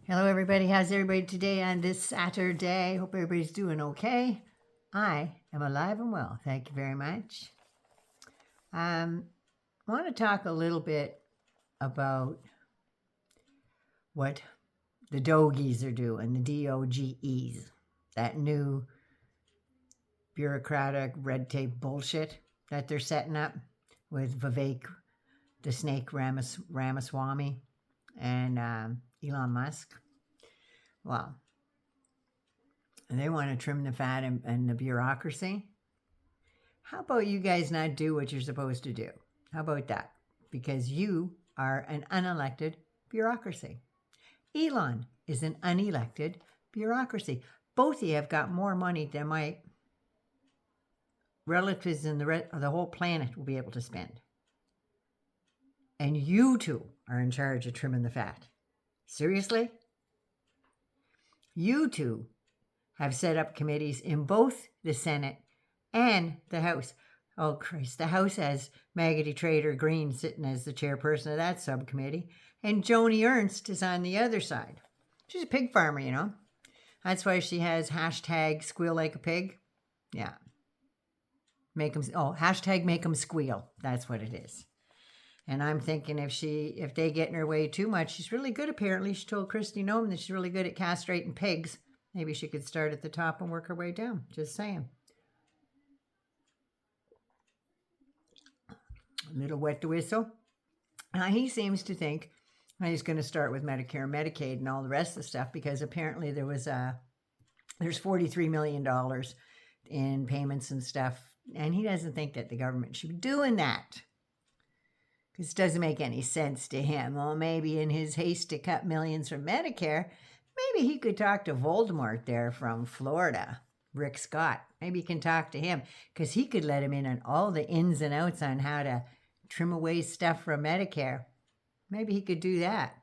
Hello, everybody. How's everybody today on this Saturday? Hope everybody's doing okay. I am alive and well. Thank you very much. I want to talk a little bit about what the Dogies are doing, the DOGEs, that new bureaucratic red tape bullshit that they're setting up with Vivek, the snake Ramaswamy, and Elon Musk. Well, they want to trim the fat and the bureaucracy. How about you guys not do what you're supposed to do? How about that? Because you are an unelected bureaucracy. Elon is an unelected bureaucracy. Both of you have got more money than my relatives in the whole planet will be able to spend. And you two are in charge of trimming the fat. Seriously? You two have set up committees in both the Senate and the House. Oh, Christ. The House has Maggie Trader Green sitting as the chairperson of that subcommittee, and Joni Ernst is on the other side. She's a pig farmer, you know. That's why she has hashtag squeal like a pig. Yeah. Hashtag make them squeal. That's what it is. And I'm thinking if they get in her way too much, she's really good apparently. She told Christy Noem that she's really good at castrating pigs. Maybe she could start at the top and work her way down. Just saying. A little wet to whistle. Now he seems to think he's going to start with Medicare and Medicaid and all the rest of the stuff because apparently there's $43 million in payments and stuff. And he doesn't think that the government should be doing that. This doesn't make any sense to him. Well, maybe in his haste to cut millions from Medicare, maybe he could talk to Voldemort there from Florida, Rick Scott. Maybe he can talk to him because he could let him in on all the ins and outs on how to trim away stuff from Medicare. Maybe he could do that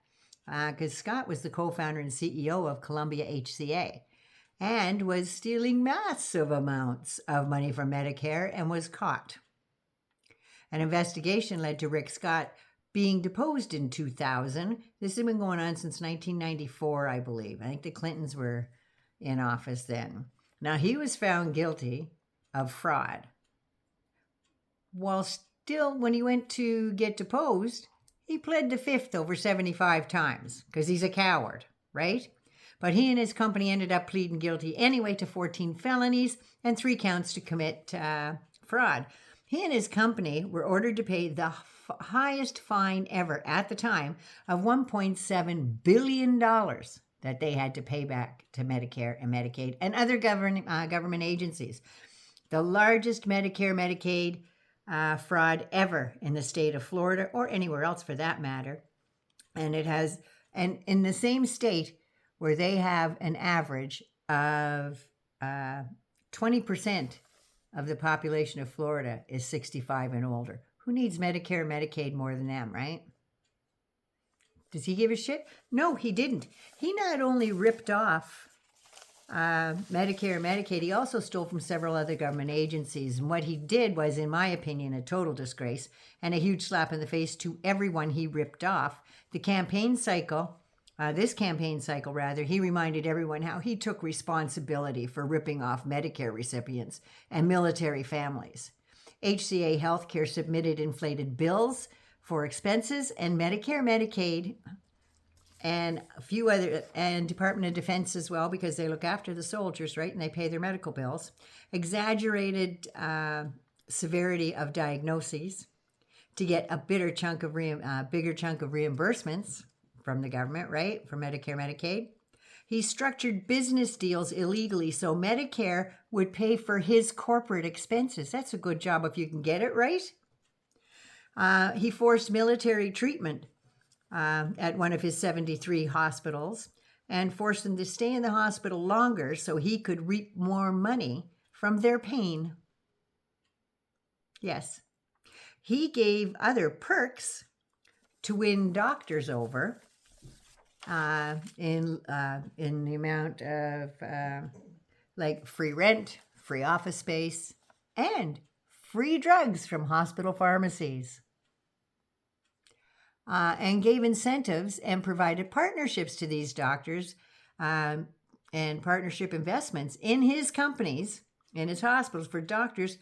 because Scott was the co-founder and CEO of Columbia HCA and was stealing massive amounts of money from Medicare and was caught. An investigation led to Rick Scott being deposed in 2000. This has been going on since 1994, I believe. I think the Clintons were in office then. Now, he was found guilty of fraud. While still, when he went to get deposed, he pled the fifth over 75 times because he's a coward, right? But he and his company ended up pleading guilty anyway to 14 felonies and 3 counts to commit fraud. He and his company were ordered to pay the highest fine ever at the time of $1.7 billion that they had to pay back to Medicare and Medicaid and other government agencies. The largest Medicare-Medicaid fraud ever in the state of Florida or anywhere else for that matter. And in the same state where they have an average of 20% of the population of Florida is 65 and older. Who needs Medicare and Medicaid more than them, right? Does he give a shit? No, he didn't. He not only ripped off Medicare and Medicaid, he also stole from several other government agencies. And what he did was, in my opinion, a total disgrace and a huge slap in the face to everyone he ripped off. This campaign cycle, he reminded everyone how he took responsibility for ripping off Medicare recipients and military families. HCA Healthcare submitted inflated bills for expenses, and Medicare, Medicaid, and a few other, and Department of Defense as well, because they look after the soldiers, right? And they pay their medical bills. Exaggerated severity of diagnoses to get a bigger chunk of reimbursements from the government, right? For Medicare, Medicaid. He structured business deals illegally so Medicare would pay for his corporate expenses. That's a good job if you can get it right. He forced military treatment at one of his 73 hospitals and forced them to stay in the hospital longer so he could reap more money from their pain. Yes. He gave other perks to win doctors over in the amount of like free rent, free office space, and free drugs from hospital pharmacies. and gave incentives and provided partnerships to these doctors and partnership investments in his companies, in his hospitals, for doctors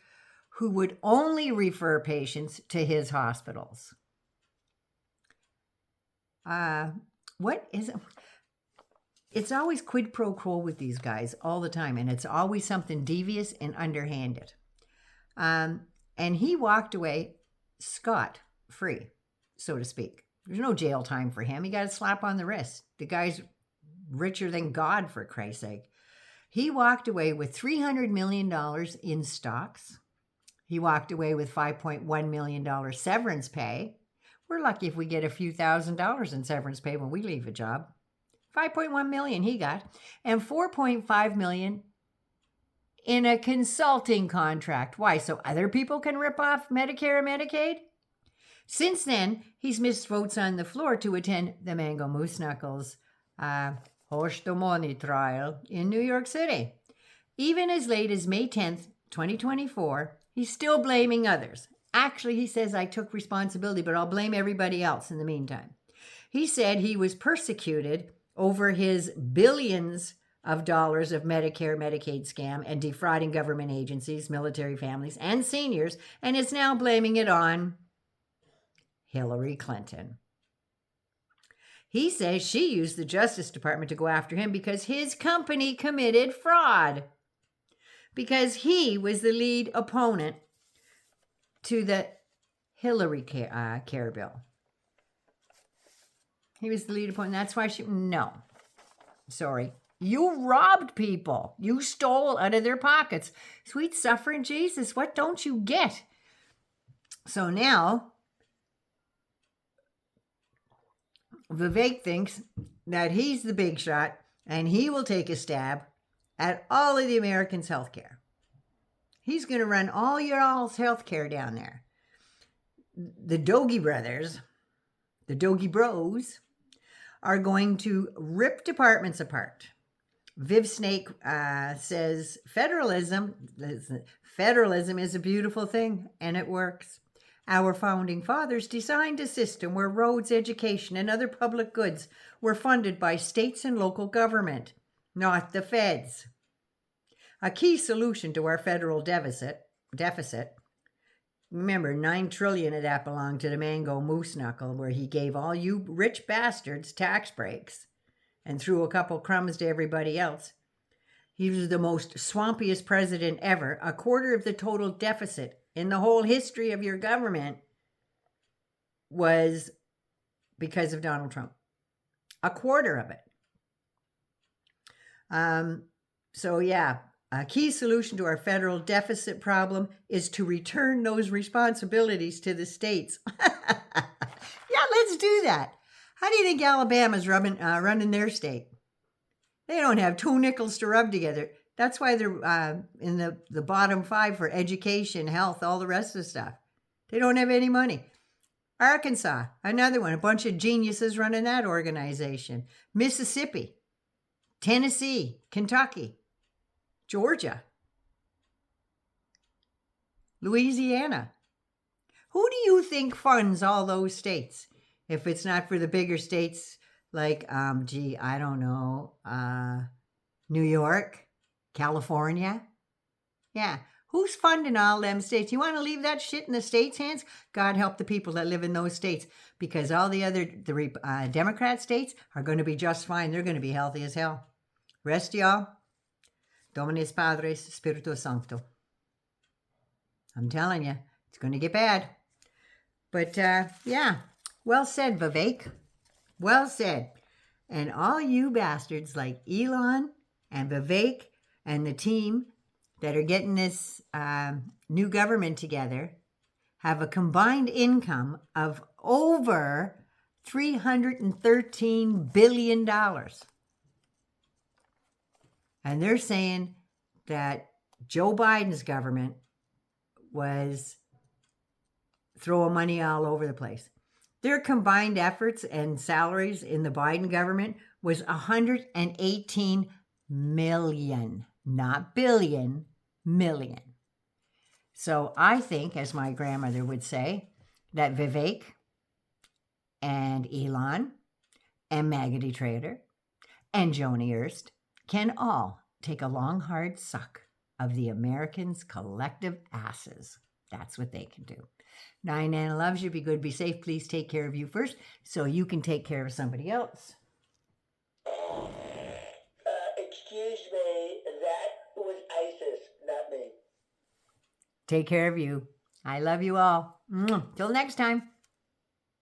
who would only refer patients to his hospitals. What is it? It's always quid pro quo with these guys all the time, and it's always something devious and underhanded. And he walked away scot-free, so to speak. There's no jail time for him. He got a slap on the wrist. The guy's richer than God, for Christ's sake. He walked away with $300 million in stocks. He walked away with $5.1 million severance pay. We're lucky if we get a few $1,000s in severance pay when we leave a job. $5.1 million he got, and $4.5 million in a consulting contract. Why? So other people can rip off Medicare and Medicaid? Since then, he's missed votes on the floor to attend the Mango Moose Knuckles Hostomoni trial in New York City. Even as late as May 10th, 2024, he's still blaming others. Actually, he says, I took responsibility, but I'll blame everybody else in the meantime. He said he was persecuted over his billions of dollars of Medicare, Medicaid scam and defrauding government agencies, military families, and seniors, and is now blaming it on Hillary Clinton. He says she used the Justice Department to go after him because his company committed fraud, because he was the lead opponent to the Hillary care bill. He was the lead opponent. That's why no. Sorry. You robbed people. You stole out of their pockets. Sweet suffering Jesus, what don't you get? So now, Vivek thinks that he's the big shot and he will take a stab at all of the Americans' health care. He's going to run all your all's health care down there. The Dogie brothers, the Dogie bros, are going to rip departments apart. Viv Snake says federalism is a beautiful thing, and it works. Our founding fathers designed a system where roads, education, and other public goods were funded by states and local government, not the feds. A key solution to our federal deficit, remember, $9 trillion of that belonged to the Mango Moose Knuckle, where he gave all you rich bastards tax breaks and threw a couple crumbs to everybody else. He was the most swampiest president ever. A quarter of the total deficit in the whole history of your government was because of Donald Trump. A quarter of it. So yeah, a key solution to our federal deficit problem is to return those responsibilities to the states. Yeah, let's do that. How do you think Alabama's running their state? They don't have 2 nickels to rub together. That's why they're in the bottom 5 for education, health, all the rest of the stuff. They don't have any money. Arkansas, another one, a bunch of geniuses running that organization. Mississippi, Tennessee, Kentucky, Georgia, Louisiana. Who do you think funds all those states? If it's not for the bigger states like, I don't know, New York, California. Yeah. Who's funding all them states? You want to leave that shit in the states' hands? God help the people that live in those states, because all the other Democrat states are going to be just fine. They're going to be healthy as hell. Rest y'all. Dominus Padres, Spiritus Sancto. I'm telling you, it's going to get bad. But, yeah, well said, Vivek. Well said. And all you bastards like Elon and Vivek and the team that are getting this new government together have a combined income of over $313 billion. And they're saying that Joe Biden's government was throwing money all over the place. Their combined efforts and salaries in the Biden government was $118 million, not billion, million. So I think, as my grandmother would say, that Vivek and Elon and Maggoty Trader and Joni Erst can all take a long, hard suck of the Americans' collective asses. That's what they can do. Nana loves you. Be good, be safe. Please take care of you first so you can take care of somebody else. Excuse me, that was ISIS, not me. Take care of you. I love you all. Till next time.